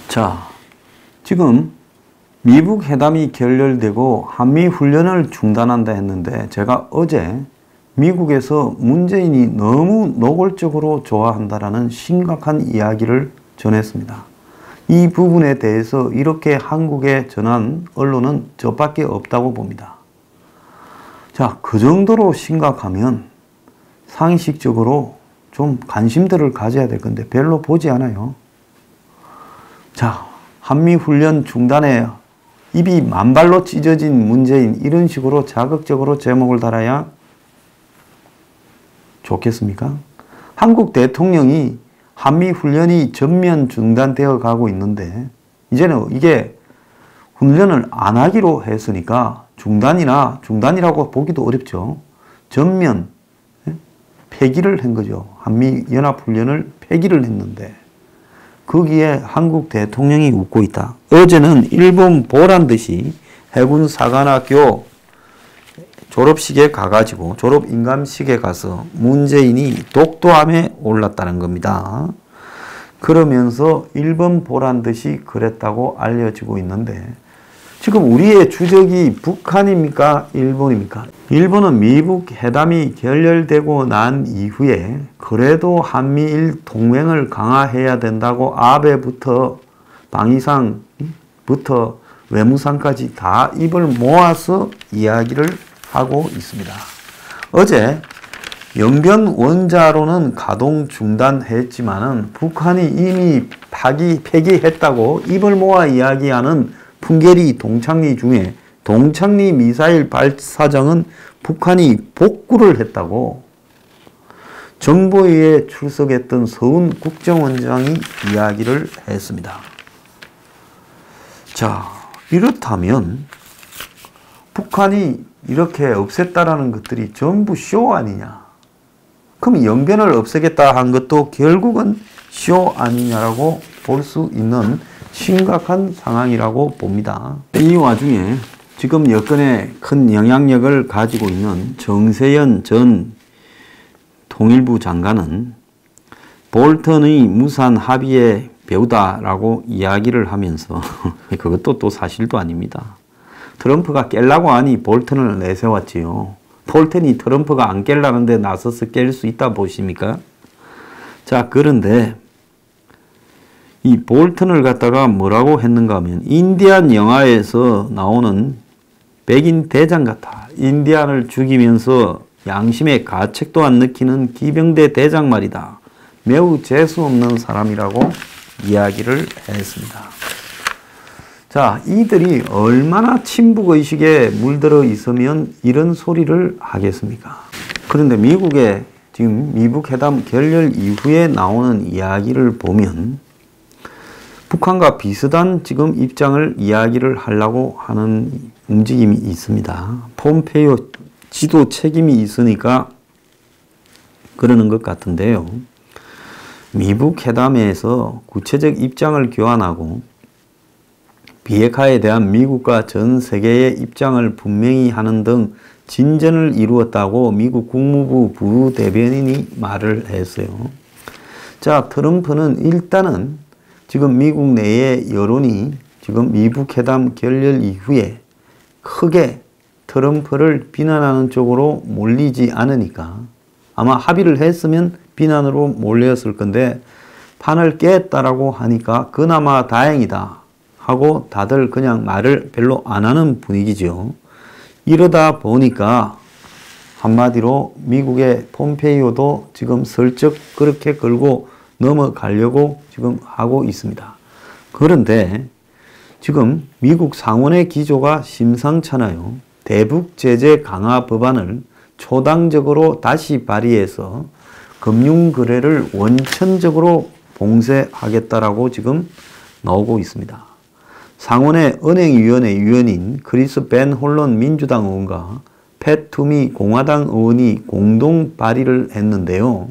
자, 지금 미북 회담이 결렬되고 한미 훈련을 중단한다 했는데 제가 어제 미국에서 문재인이 너무 노골적으로 좋아한다라는 심각한 이야기를 전했습니다. 이 부분에 대해서 이렇게 한국에 전한 언론은 저밖에 없다고 봅니다. 자, 그 정도로 심각하면 상식적으로 좀 관심들을 가져야 될 건데 별로 보지 않아요. 자, 한미훈련 중단에 입이 만발로 찢어진 문재인, 이런 식으로 자극적으로 제목을 달아야 좋겠습니까? 한국 대통령이 한미훈련이 전면 중단되어 가고 있는데 이제는 이게 훈련을 안 하기로 했으니까 중단이라고 보기도 어렵죠. 전면 폐기를 한 거죠. 한미연합훈련을 폐기를 했는데 거기에 한국 대통령이 웃고 있다. 어제는 일본 보란듯이 해군사관학교 졸업식에 가가지고 졸업인감식에 가서 문재인이 독도함에 올랐다는 겁니다. 그러면서 일본 보란듯이 그랬다고 알려지고 있는데 지금 우리의 주적이 북한입니까? 일본입니까? 일본은 미북 회담이 결렬되고 난 이후에 그래도 한미일 동맹을 강화해야 된다고 아베부터 방위상부터 외무상까지 다 입을 모아서 이야기를 하고 있습니다. 어제 영변 원자로는 가동 중단했지만은 북한이 이미 폐기했다고 입을 모아 이야기하는 풍계리 동창리 중에 동창리 미사일 발사장은 북한이 복구를 했다고 정보위에 출석했던 서훈 국정원장이 이야기를 했습니다. 자, 이렇다면 북한이 이렇게 없앴다라는 것들이 전부 쇼 아니냐? 그럼 영변을 없애겠다 한 것도 결국은 쇼 아니냐라고 볼 수 있는 심각한 상황이라고 봅니다. 이 와중에 지금 여건에 큰 영향력을 가지고 있는 정세현 전 통일부 장관은 볼턴의 무산 합의의 배우다라고 이야기를 하면서 그것도 또 사실도 아닙니다. 트럼프가 깰라고 하니 볼턴을 내세웠지요. 볼턴이 트럼프가 안 깰라는데 나서서 깰 수 있다 보십니까? 자, 그런데 이 볼턴을 갖다가 뭐라고 했는가 하면 인디안 영화에서 나오는 백인 대장 같아. 인디안을 죽이면서 양심의 가책도 안 느끼는 기병대 대장 말이다. 매우 재수없는 사람이라고 이야기를 했습니다. 자, 이들이 얼마나 친북의식에 물들어 있으면 이런 소리를 하겠습니까? 그런데 미국의 지금 미북회담 결렬 이후에 나오는 이야기를 보면 북한과 비슷한 지금 입장을 이야기를 하려고 하는 움직임이 있습니다. 폼페이오 지도 책임이 있으니까 그러는 것 같은데요. 미북 회담에서 구체적 입장을 교환하고 비핵화에 대한 미국과 전 세계의 입장을 분명히 하는 등 진전을 이루었다고 미국 국무부 부대변인이 말을 했어요. 자, 트럼프는 일단은 지금 미국 내의 여론이 지금 미북 회담 결렬 이후에 크게 트럼프를 비난하는 쪽으로 몰리지 않으니까 아마 합의를 했으면 비난으로 몰렸을 건데 판을 깼다라고 하니까 그나마 다행이다 하고 다들 그냥 말을 별로 안 하는 분위기죠. 이러다 보니까 한마디로 미국의 폼페이오도 지금 슬쩍 그렇게 걸고 넘어가려고 지금 하고 있습니다. 그런데 지금 미국 상원의 기조가 심상찮아요. 대북 제재 강화 법안을 초당적으로 다시 발의해서 금융거래를 원천적으로 봉쇄하겠다라고 지금 나오고 있습니다. 상원의 은행위원회 위원인 크리스 벤 홀런 민주당 의원과 팻 투미 공화당 의원이 공동 발의를 했는데요.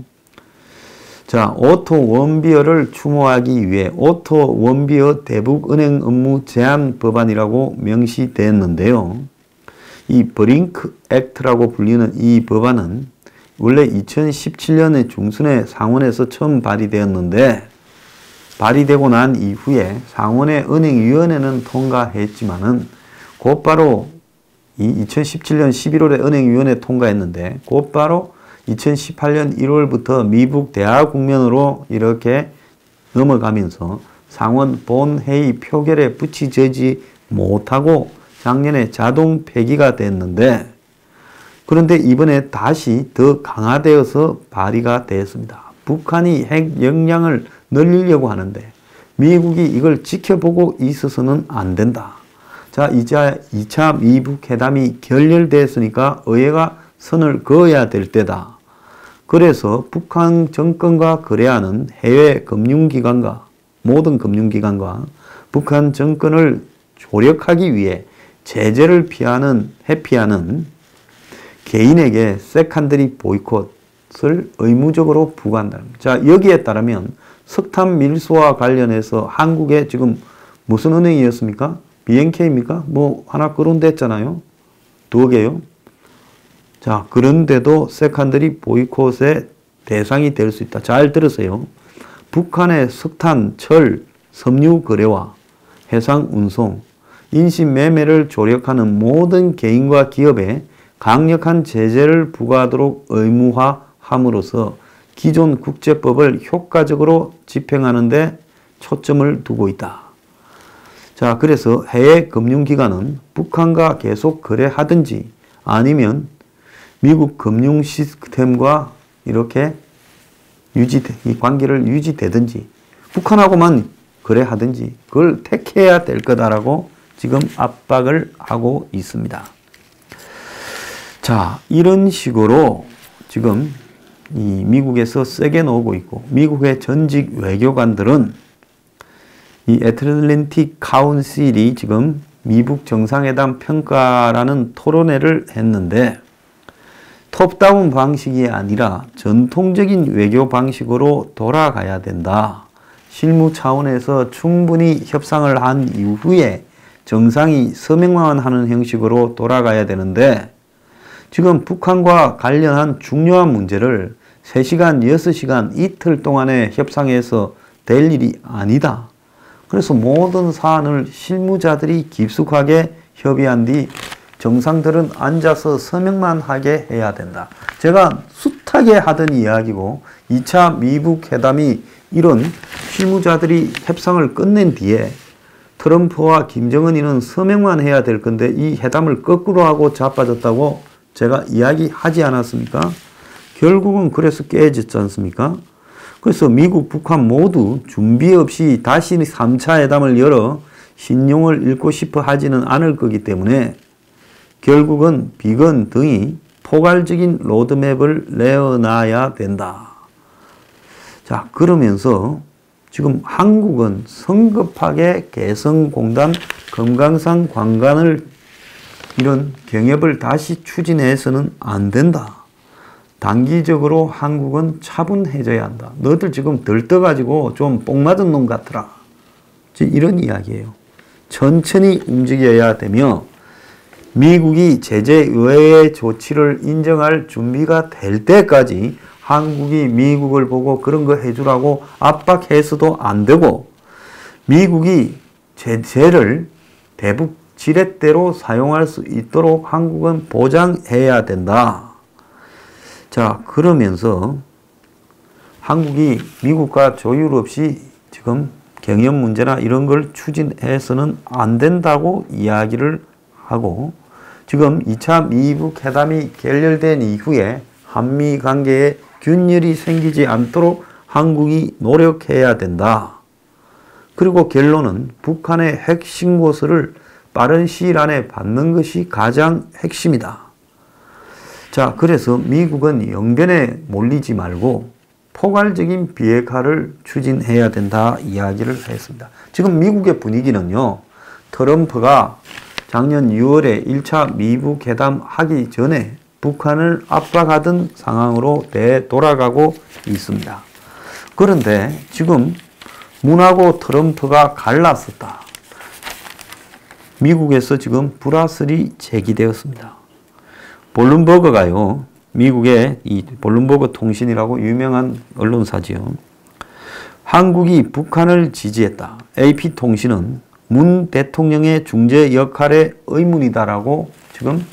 자, 오토 원비어를 추모하기 위해 오토 원비어 대북은행 업무 제한 법안이라고 명시되었는데요. 이 브링크 액트라고 불리는 이 법안은 원래 2017년의 중순에 상원에서 처음 발의되었는데 발의되고 난 이후에 상원의 은행위원회는 통과했지만은 곧바로 이 2017년 11월에 은행위원회 통과했는데 곧바로 2018년 1월부터 미국 대화 국면으로 이렇게 넘어가면서 상원 본회의 표결에 붙이지지 못하고 작년에 자동 폐기가 됐는데 그런데 이번에 다시 더 강화되어서 발의가 되었습니다. 북한이 핵 역량을 늘리려고 하는데 미국이 이걸 지켜보고 있어서는 안 된다. 자, 이제 2차 미북 회담이 결렬됐으니까 의회가 선을 그어야 될 때다. 그래서 북한 정권과 거래하는 해외 금융기관과 모든 금융기관과 북한 정권을 조력하기 위해 제재를 회피하는 개인에게 세컨더리 보이콧을 의무적으로 부과한다. 자, 여기에 따르면 석탄 밀수와 관련해서 한국에 지금 무슨 은행이었습니까? BNK입니까? 뭐 하나 거론됐잖아요. 2개요. 자, 그런데도 세컨더리 보이콧의 대상이 될 수 있다. 잘 들으세요. 북한의 석탄, 철, 섬유 거래와 해상 운송, 인신 매매를 조력하는 모든 개인과 기업에 강력한 제재를 부과하도록 의무화함으로써 기존 국제법을 효과적으로 집행하는 데 초점을 두고 있다. 자, 그래서 해외 금융기관은 북한과 계속 거래하든지 아니면 미국 금융 시스템과 이렇게 이 관계를 유지되든지 북한하고만 거래하든지 그걸 택해야 될 거다라고 지금 압박을 하고 있습니다. 자, 이런 식으로 지금 이 미국에서 세게 나오고 있고 미국의 전직 외교관들은 이 애틀랜틱 카운실이 지금 미북 정상회담 평가라는 토론회를 했는데 톱다운 방식이 아니라 전통적인 외교 방식으로 돌아가야 된다. 실무 차원에서 충분히 협상을 한 이후에 정상이 서명만 하는 형식으로 돌아가야 되는데 지금 북한과 관련한 중요한 문제를 3시간, 6시간, 이틀 동안의 협상에서 될 일이 아니다. 그래서 모든 사안을 실무자들이 깊숙하게 협의한 뒤 정상들은 앉아서 서명만 하게 해야 된다. 제가 숱하게 하던 이야기고 2차 미북 회담이 이런 실무자들이 협상을 끝낸 뒤에 트럼프와 김정은이는 서명만 해야 될 건데 이 회담을 거꾸로 하고 자빠졌다고 제가 이야기하지 않았습니까? 결국은 그래서 깨졌지 않습니까? 그래서 미국, 북한 모두 준비 없이 다시 3차 회담을 열어 신용을 잃고 싶어 하지는 않을 거기 때문에 결국은 비건 등이 포괄적인 로드맵을 내어놔야 된다. 자, 그러면서 지금 한국은 성급하게 개성공단, 금강산 관광을 이런 경협을 다시 추진해서는 안 된다. 단기적으로 한국은 차분해져야 한다. 너들 지금 들떠가지고 좀 뽕 맞은 놈 같더라. 이런 이야기예요. 천천히 움직여야 되며 미국이 제재 외의 조치를 인정할 준비가 될 때까지 한국이 미국을 보고 그런 거 해주라고 압박해서도 안 되고 미국이 제재를 대북 지렛대로 사용할 수 있도록 한국은 보장해야 된다. 자, 그러면서 한국이 미국과 조율 없이 지금 경협 문제나 이런 걸 추진해서는 안 된다고 이야기를 하고 지금 2차 미북 회담이 결렬된 이후에 한미 관계에 균열이 생기지 않도록 한국이 노력해야 된다. 그리고 결론은 북한의 핵 신고서를 빠른 시일 안에 받는 것이 가장 핵심이다. 자, 그래서 미국은 영변에 몰리지 말고 포괄적인 비핵화를 추진해야 된다 이야기를 했습니다. 지금 미국의 분위기는요. 트럼프가 작년 6월에 1차 미북 회담 하기 전에 북한을 압박하던 상황으로 되돌아가고 있습니다. 그런데 지금 문하고 트럼프가 갈랐었다. 미국에서 지금 불화설이 제기되었습니다. 블룸버그가요. 미국의 이 블룸버그 통신이라고 유명한 언론사지요. 한국이 북한을 지지했다. AP통신은 문 대통령의 중재 역할에 의문이다라고 지금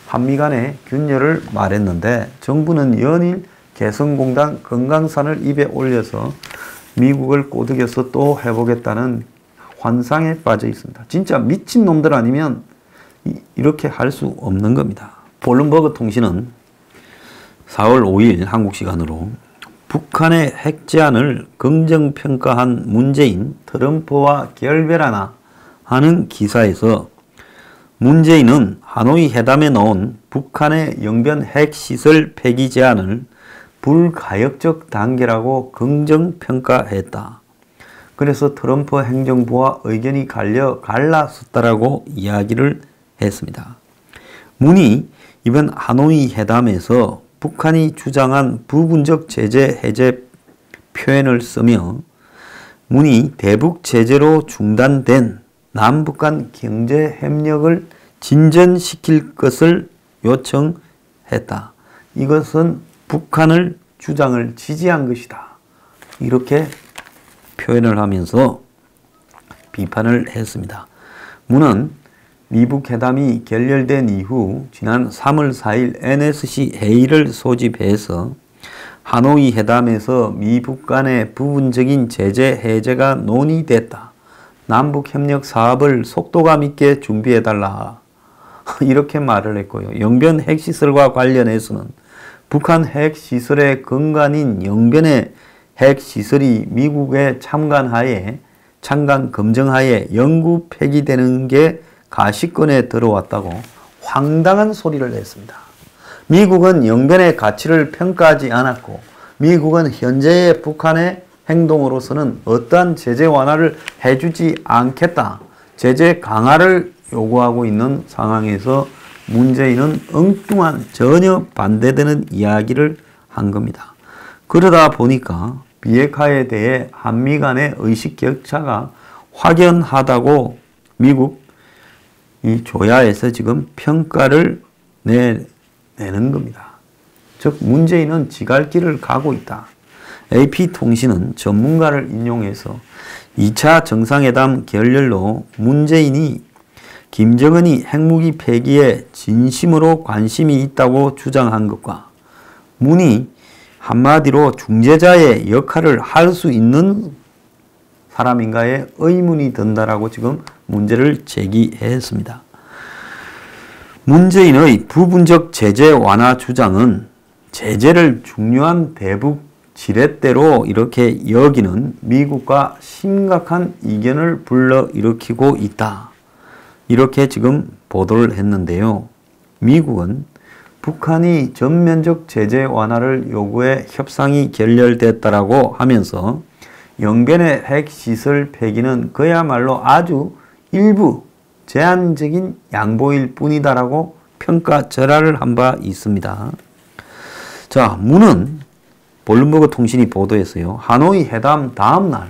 한미 간의 균열을 말했는데 정부는 연일 개성공단 금강산을 입에 올려서 미국을 꼬드겨서 또 해보겠다는 환상에 빠져 있습니다. 진짜 미친놈들 아니면 이렇게 할 수 없는 겁니다. 블룸버그 통신은 4월 5일 한국 시간으로 북한의 핵 제안을 긍정평가한 문재인, 트럼프와 결별하나 하는 기사에서 문재인은 하노이 회담에 넣은 북한의 영변 핵시설 폐기 제안을 불가역적 단계라고 긍정평가했다. 그래서 트럼프 행정부와 의견이 갈라섰다라고 이야기를 했습니다. 문이 이번 하노이 회담에서 북한이 주장한 부분적 제재 해제 표현을 쓰며 문이 대북 제재로 중단된 남북 간 경제 협력을 진전시킬 것을 요청했다. 이것은 북한을 주장을 지지한 것이다. 이렇게 표현을 하면서 비판을 했습니다. 문은 미북 회담이 결렬된 이후 지난 3월 4일 NSC 회의를 소집해서 하노이 회담에서 미북 간의 부분적인 제재 해제가 논의됐다. 남북협력 사업을 속도감 있게 준비해달라. 이렇게 말을 했고요. 영변 핵시설과 관련해서는 북한 핵시설의 근간인 영변의 핵시설이 미국의 참관 검증하에 영구 폐기되는 게 가시권에 들어왔다고 황당한 소리를 했습니다. 미국은 영변의 가치를 평가하지 않았고 미국은 현재의 북한의 행동으로서는 어떠한 제재 완화를 해주지 않겠다. 제재 강화를 요구하고 있는 상황에서 문재인은 엉뚱한 전혀 반대되는 이야기를 한 겁니다. 그러다 보니까 비핵화에 대해 한미 간의 의식 격차가 확연하다고 미국 이 조야에서 지금 평가를 내는 겁니다. 즉 문재인은 지갈 길을 가고 있다. AP통신은 전문가를 인용해서 2차 정상회담 결렬로 문재인이 김정은이 핵무기 폐기에 진심으로 관심이 있다고 주장한 것과 문이 한마디로 중재자의 역할을 할 수 있는 사람인가에 의문이 든다라고 지금 문제를 제기했습니다. 문재인의 부분적 제재 완화 주장은 제재를 중요한 대북 지렛대로 이렇게 여기는 미국과 심각한 이견을 불러일으키고 있다. 이렇게 지금 보도를 했는데요. 미국은 북한이 전면적 제재 완화를 요구해 협상이 결렬됐다라고 하면서 영변의 핵시설 폐기는 그야말로 아주 일부 제한적인 양보일 뿐이다라고 평가절하를 한 바 있습니다. 자, 문은 블룸버그 통신이 보도했어요. 하노이 회담 다음 날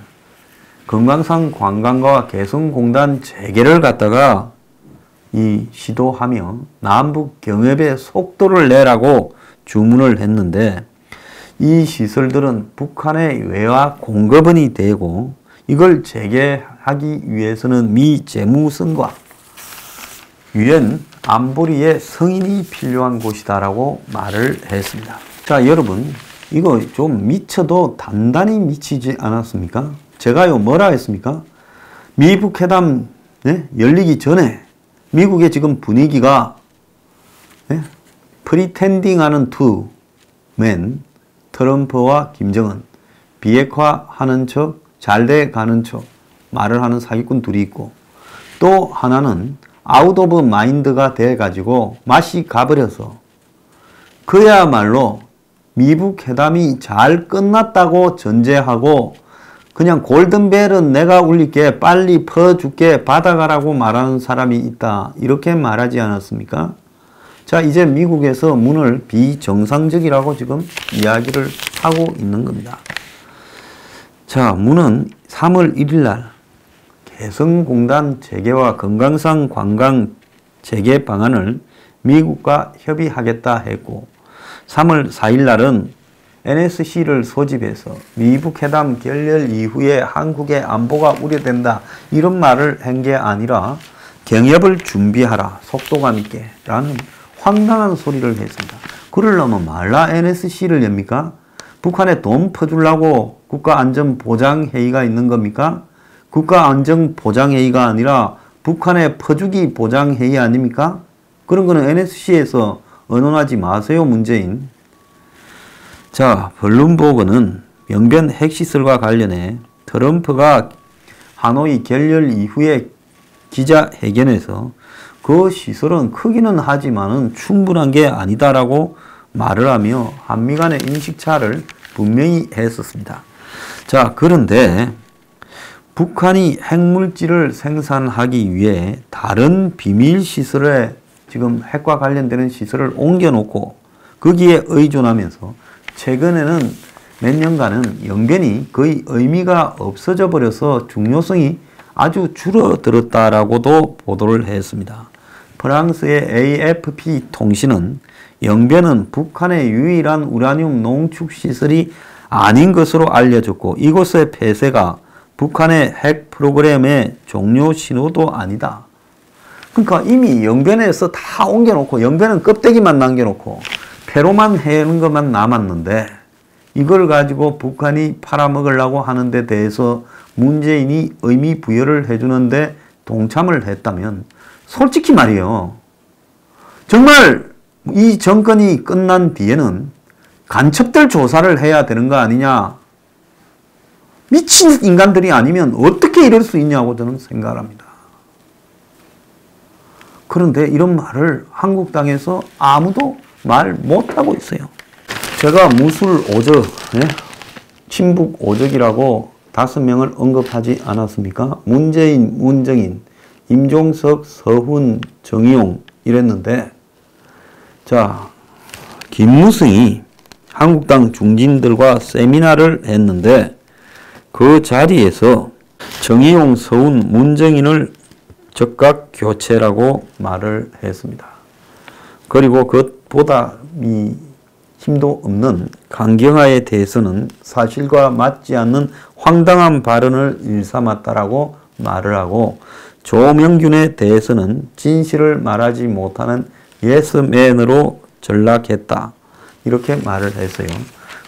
금강산 관광과 개성공단 재개를 갖다가 시도하며 남북 경협의 속도를 내라고 주문을 했는데 이 시설들은 북한의 외화 공급원이 되고 이걸 재개하기 위해서는 미 재무성과 유엔 안보리의 승인이 필요한 곳이다라고 말을 했습니다. 자, 여러분 이거 좀 미쳐도 단단히 미치지 않았습니까? 제가요 뭐라 했습니까? 미북 회담 열리기 전에 미국의 지금 분위기가 프리텐딩하는 투맨 트럼프와 김정은 비핵화하는 척 잘 돼가는 척 말을 하는 사기꾼 둘이 있고 또 하나는 아웃 오브 마인드가 돼가지고 맛이 가버려서 그야말로 미북 회담이 잘 끝났다고 전제하고 그냥 골든벨은 내가 울릴게 빨리 퍼줄게 받아가라고 말하는 사람이 있다. 이렇게 말하지 않았습니까? 자, 이제 미국에서 문을 비정상적이라고 지금 이야기를 하고 있는 겁니다. 자, 문은 3월 1일 날 개성공단 재개와 금강산 관광 재개 방안을 미국과 협의하겠다 했고 3월 4일 날은 NSC를 소집해서 미북 회담 결렬 이후에 한국의 안보가 우려된다 이런 말을 한 게 아니라 경협을 준비하라 속도감 있게 라는 황당한 소리를 했습니다. 그러려면 말라 NSC를 엽니까? 북한에 돈 퍼주려고 국가안전보장회의가 있는 겁니까? 국가안전보장회의가 아니라 북한의 퍼주기 보장회의 아닙니까? 그런 거는 NSC에서 언론하지 마세요, 문재인. 자, 블룸버그는 명변 핵시설과 관련해 트럼프가 하노이 결렬 이후에 기자회견에서 그 시설은 크기는 하지만은 충분한 게 아니다라고 말을 하며 한미 간의 인식차를 분명히 했었습니다. 자, 그런데 북한이 핵물질을 생산하기 위해 다른 비밀 시설에 지금 핵과 관련되는 시설을 옮겨놓고 거기에 의존하면서 최근에는 몇 년간은 영변이 거의 의미가 없어져 버려서 중요성이 아주 줄어들었다라고도 보도를 했습니다. 프랑스의 AFP 통신은 영변은 북한의 유일한 우라늄 농축 시설이 아닌 것으로 알려졌고 이곳의 폐쇄가 북한의 핵 프로그램의 종료 신호도 아니다. 그러니까 이미 영변에서 다 옮겨놓고 영변은 껍데기만 남겨놓고 폐로만 해는 것만 남았는데 이걸 가지고 북한이 팔아먹으려고 하는 데 대해서 문재인이 의미 부여를 해주는데 동참을 했다면 솔직히 말이에요. 정말 이 정권이 끝난 뒤에는 간첩들 조사를 해야 되는 거 아니냐. 미친 인간들이 아니면 어떻게 이럴 수 있냐고 저는 생각을 합니다. 그런데 이런 말을 한국당에서 아무도 말 못하고 있어요. 제가 무술 오적, 친북 오적이라고 5명을 언급하지 않았습니까? 문재인, 문정인, 임종석, 서훈, 정의용 이랬는데 자, 김무성이 한국당 중진들과 세미나를 했는데 그 자리에서 정의용, 서훈, 문정인을 적각 교체라고 말을 했습니다. 그리고 그것보다 힘도 없는 강경화에 대해서는 사실과 맞지 않는 황당한 발언을 일삼았다라고 말을 하고 조명균에 대해서는 진실을 말하지 못하는 예스맨으로 전락했다. 이렇게 말을 했어요.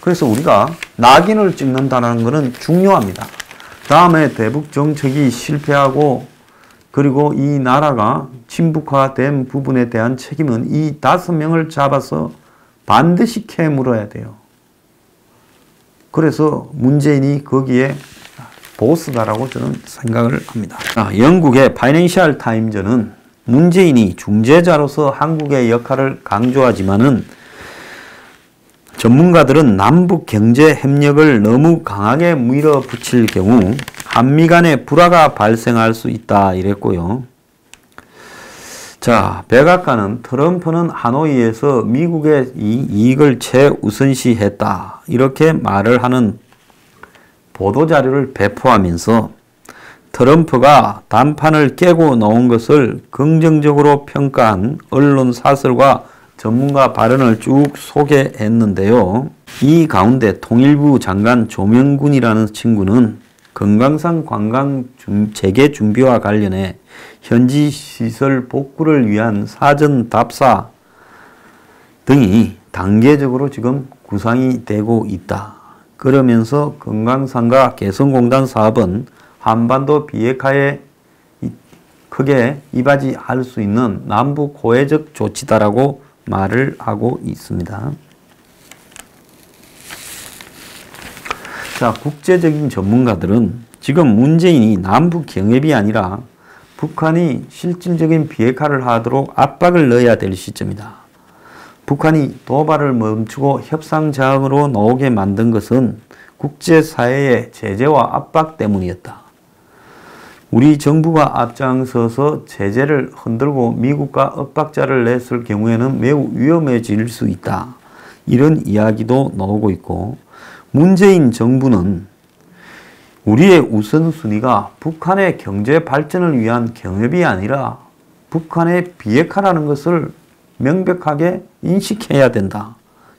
그래서 우리가 낙인을 찍는다는 것은 중요합니다. 다음에 대북 정책이 실패하고 그리고 이 나라가 친북화된 부분에 대한 책임은 이 5명을 잡아서 반드시 캐물어야 돼요. 그래서 문재인이 거기에 보스다라고 저는 생각을 합니다. 영국의 파이낸셜 타임즈는 문재인이 중재자로서 한국의 역할을 강조하지만은 전문가들은 남북 경제 협력을 너무 강하게 밀어붙일 경우 한미 간의 불화가 발생할 수 있다 이랬고요. 자, 백악관은 트럼프는 하노이에서 미국의 이익을 최우선시했다 이렇게 말을 하는 보도자료를 배포하면서 트럼프가 단판을 깨고 나온 것을 긍정적으로 평가한 언론 사설과 전문가 발언을 쭉 소개했는데요. 이 가운데 통일부 장관 조명군이라는 친구는 금강산 관광 재개 준비와 관련해 현지 시설 복구를 위한 사전 답사 등이 단계적으로 지금 구상이 되고 있다. 그러면서 금강산과 개성공단 사업은 한반도 비핵화에 크게 이바지할 수 있는 남북 호혜적 조치다라고 말을 하고 있습니다. 자, 국제적인 전문가들은 지금 문재인이 남북 경협이 아니라 북한이 실질적인 비핵화를 하도록 압박을 넣어야 될 시점이다. 북한이 도발을 멈추고 협상장으로 나오게 만든 것은 국제사회의 제재와 압박 때문이었다. 우리 정부가 앞장서서 제재를 흔들고 미국과 엇박자를 냈을 경우에는 매우 위험해질 수 있다. 이런 이야기도 나오고 있고 문재인 정부는 우리의 우선순위가 북한의 경제 발전을 위한 경협이 아니라 북한의 비핵화라는 것을 명백하게 인식해야 된다.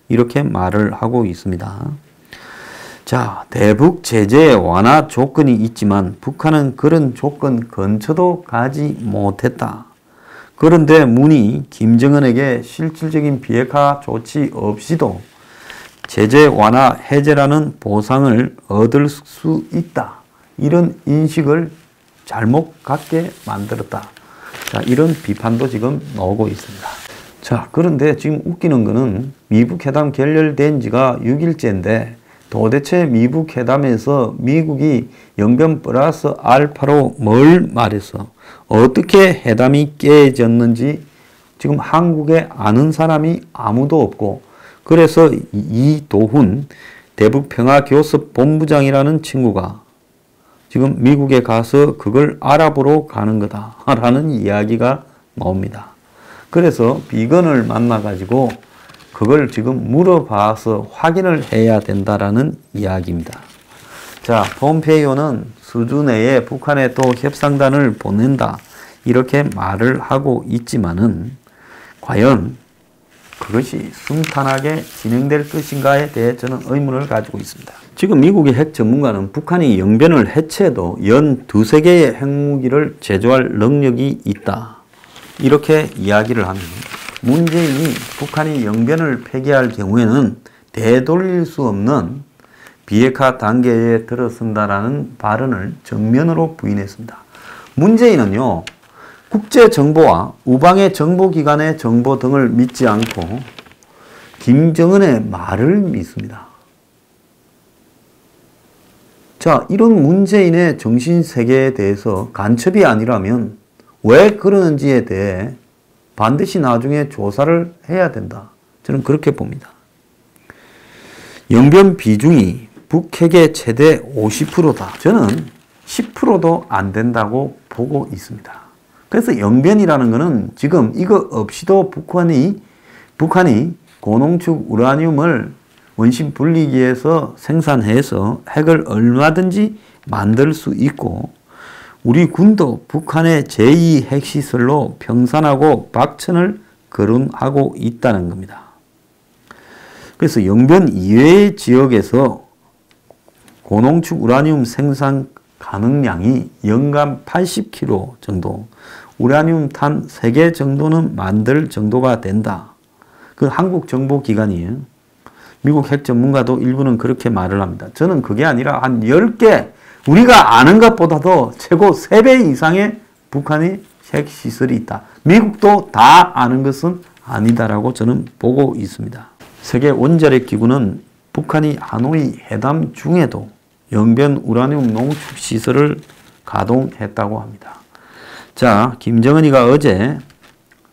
이렇게 말을 하고 있습니다. 자, 대북 제재 완화 조건이 있지만 북한은 그런 조건 근처도 가지 못했다. 그런데 문이 김정은에게 실질적인 비핵화 조치 없이도 제재 완화 해제라는 보상을 얻을 수 있다. 이런 인식을 잘못 갖게 만들었다. 자, 이런 비판도 지금 나오고 있습니다. 자, 그런데 지금 웃기는 거는 미북 회담 결렬된 지가 6일째인데 도대체 미북 회담에서 미국이 영변 플러스 알파로 뭘 말해서 어떻게 회담이 깨졌는지 지금 한국에 아는 사람이 아무도 없고, 그래서 이도훈 대북평화교섭 본부장이라는 친구가 지금 미국에 가서 그걸 알아보러 가는 거다라는 이야기가 나옵니다. 그래서 비건을 만나가지고 그걸 지금 물어봐서 확인을 해야 된다라는 이야기입니다. 자, 폼페이오는 수주 내에 북한에 또 협상단을 보낸다 이렇게 말을 하고 있지만은 과연 그것이 순탄하게 진행될 것인가에 대해 저는 의문을 가지고 있습니다. 지금 미국의 핵 전문가는 북한이 영변을 해체해도 연 두세 개의 핵무기를 제조할 능력이 있다 이렇게 이야기를 합니다. 문재인이 북한이 영변을 폐기할 경우에는 되돌릴 수 없는 비핵화 단계에 들어선다라는 발언을 정면으로 부인했습니다. 문재인은요, 국제정보와 우방의 정보기관의 정보 등을 믿지 않고 김정은의 말을 믿습니다. 자, 이런 문재인의 정신세계에 대해서 간첩이 아니라면 왜 그러는지에 대해 반드시 나중에 조사를 해야 된다. 저는 그렇게 봅니다. 영변 비중이 북핵의 최대 50%다. 저는 10%도 안 된다고 보고 있습니다. 그래서 영변이라는 것은 지금 이거 없이도 북한이 고농축 우라늄을 원심 분리기에서 생산해서 핵을 얼마든지 만들 수 있고, 우리 군도 북한의 제2 핵시설로 평산하고 박천을 거론하고 있다는 겁니다. 그래서 영변 이외의 지역에서 고농축 우라늄 생산 가능량이 연간 80kg 정도, 우라늄 탄 3개 정도는 만들 정도가 된다. 그 한국 정보기관이에요. 미국 핵 전문가도 일부는 그렇게 말을 합니다. 저는 그게 아니라 한 10개, 우리가 아는 것보다도 최고 3배 이상의 북한의 핵시설이 있다. 미국도 다 아는 것은 아니다라고 저는 보고 있습니다. 세계 원자력 기구는 북한이 하노이 회담 중에도 영변 우라늄 농축 시설을 가동했다고 합니다. 자, 김정은이가 어제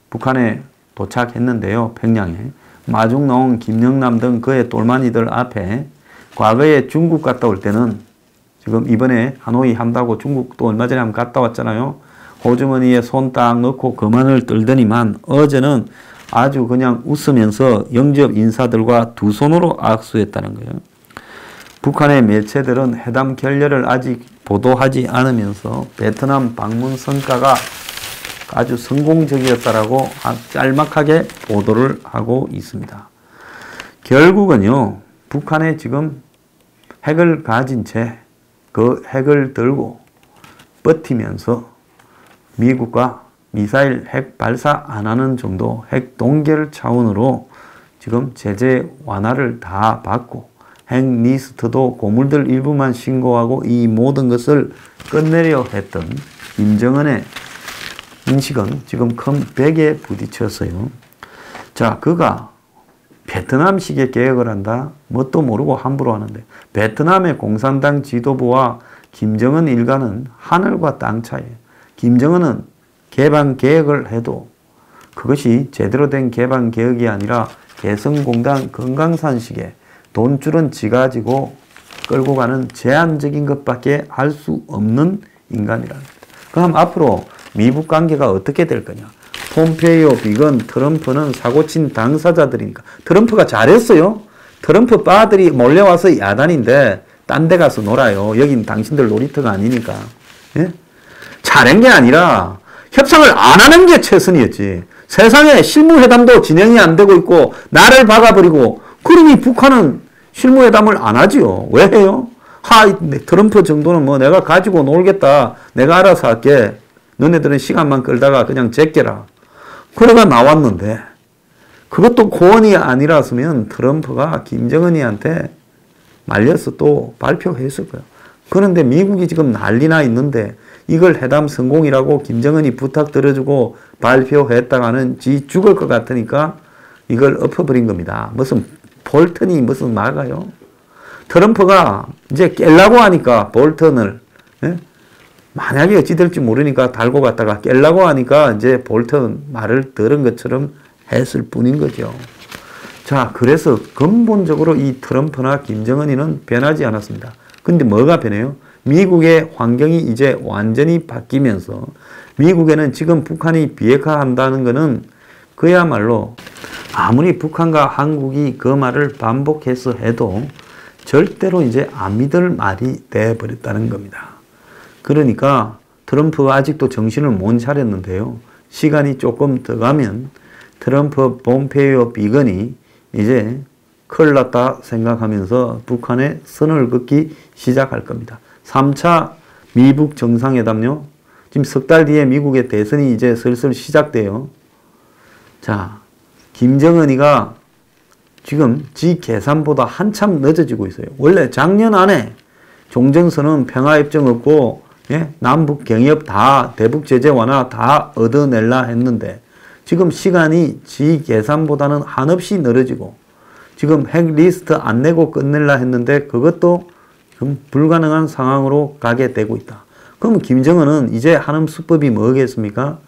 북한에 도착했는데요. 평양에. 마중농, 김영남 등 그의 똘마니들 앞에 과거에 중국 갔다 올 때는 지금 이번에 하노이 한다고 중국도 얼마 전에 한번 갔다 왔잖아요. 호주머니에 손 딱 넣고 그만을 떨더니만 어제는 아주 그냥 웃으면서 영접 인사들과 두 손으로 악수했다는 거예요. 북한의 매체들은 회담 결렬을 아직 보도하지 않으면서 베트남 방문 성과가 아주 성공적이었다라고 짤막하게 보도를 하고 있습니다. 결국은요, 북한에 지금 핵을 가진 채 그 핵을 들고 버티면서 미국과 미사일 핵 발사 안 하는 정도 핵 동결 차원으로 지금 제재 완화를 다 받고 핵 리스트도 고물들 일부만 신고하고 이 모든 것을 끝내려 했던 김정은의 인식은 지금 큰 벽에 부딪혔어요. 자, 그가 베트남식의 개혁을 한다? 뭣도 모르고 함부로 하는데, 베트남의 공산당 지도부와 김정은 일가는 하늘과 땅 차이에요. 김정은은 개방 개혁을 해도 그것이 제대로 된 개방 개혁이 아니라 개성공단 금강산식의 돈줄은 지 가지고 끌고 가는 제한적인 것밖에 할 수 없는 인간이랍니다. 그럼 앞으로 미북 관계가 어떻게 될 거냐? 폼페이오, 비건, 트럼프는 사고친 당사자들이니까. 트럼프가 잘했어요. 트럼프 빠들이 몰려와서 야단인데 딴 데 가서 놀아요. 여긴 당신들 놀이터가 아니니까. 예? 잘한 게 아니라 협상을 안 하는 게 최선이었지. 세상에 실무회담도 진행이 안 되고 있고 나를 박아버리고 그러니 북한은 실무회담을 안 하지요. 왜 해요? 트럼프 정도는 뭐 내가 가지고 놀겠다. 내가 알아서 할게. 너네들은 시간만 끌다가 그냥 제껴라. 그래가 나왔는데 그것도 고언이 아니랐으면 트럼프가 김정은이한테 말려서 또 발표했을 거예요. 그런데 미국이 지금 난리나 있는데 이걸 회담 성공이라고 김정은이 부탁 들어주고 발표했다가는 지 죽을 것 같으니까 이걸 엎어버린 겁니다. 무슨 볼턴이 무슨 막아요? 트럼프가 이제 깰라고 하니까 볼턴을 만약에 어찌 될지 모르니까 달고 갔다가 깰라고 하니까 이제 볼턴 말을 들은 것처럼 했을 뿐인 거죠. 자, 그래서 근본적으로 이 트럼프나 김정은이는 변하지 않았습니다. 근데 뭐가 변해요? 미국의 환경이 이제 완전히 바뀌면서 미국에는 지금 북한이 비핵화한다는 것은 그야말로 아무리 북한과 한국이 그 말을 반복해서 해도 절대로 이제 안 믿을 말이 돼버렸다는 겁니다. 그러니까 트럼프가 아직도 정신을 못 차렸는데요. 시간이 조금 더 가면 트럼프, 폼페이오, 비건이 이제 큰일 났다 생각하면서 북한에 선을 긋기 시작할 겁니다. 3차 미북 정상회담요. 지금 석 달 뒤에 미국의 대선이 이제 슬슬 시작돼요. 자, 김정은이가 지금 지 계산보다 한참 늦어지고 있어요. 원래 작년 안에 종전선언 평화협정 없고 남북 경협 다 대북 제재 완화 다 얻어낼라 했는데 지금 시간이 지 계산보다는 한없이 늘어지고 지금 핵 리스트 안 내고 끝낼라 했는데 그것도 지금 불가능한 상황으로 가게 되고 있다. 그럼 김정은은 이제 하는 수법이 뭐겠습니까?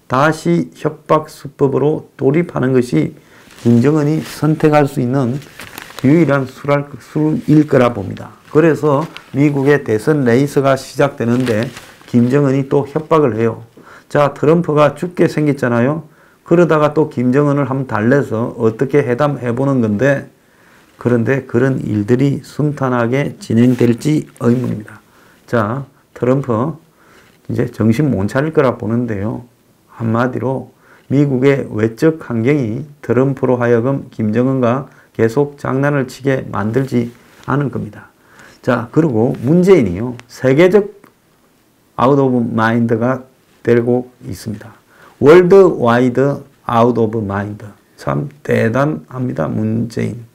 다시 협박 수법으로 돌입하는 것이 김정은이 선택할 수 있는 유일한 수일 거라 봅니다. 그래서 미국의 대선 레이스가 시작되는데 김정은이 또 협박을 해요. 자, 트럼프가 죽게 생겼잖아요. 그러다가 또 김정은을 한번 달래서 어떻게 회담해보는 건데 그런데 그런 일들이 순탄하게 진행될지 의문입니다. 자, 트럼프 이제 정신 못 차릴 거라 보는데요. 한마디로 미국의 외적 환경이 트럼프로 하여금 김정은과 계속 장난을 치게 만들지 않을 겁니다. 자, 그리고 문재인이요. 세계적 아웃 오브 마인드가 되고 있습니다. 월드 와이드 아웃 오브 마인드. 참 대단합니다. 문재인.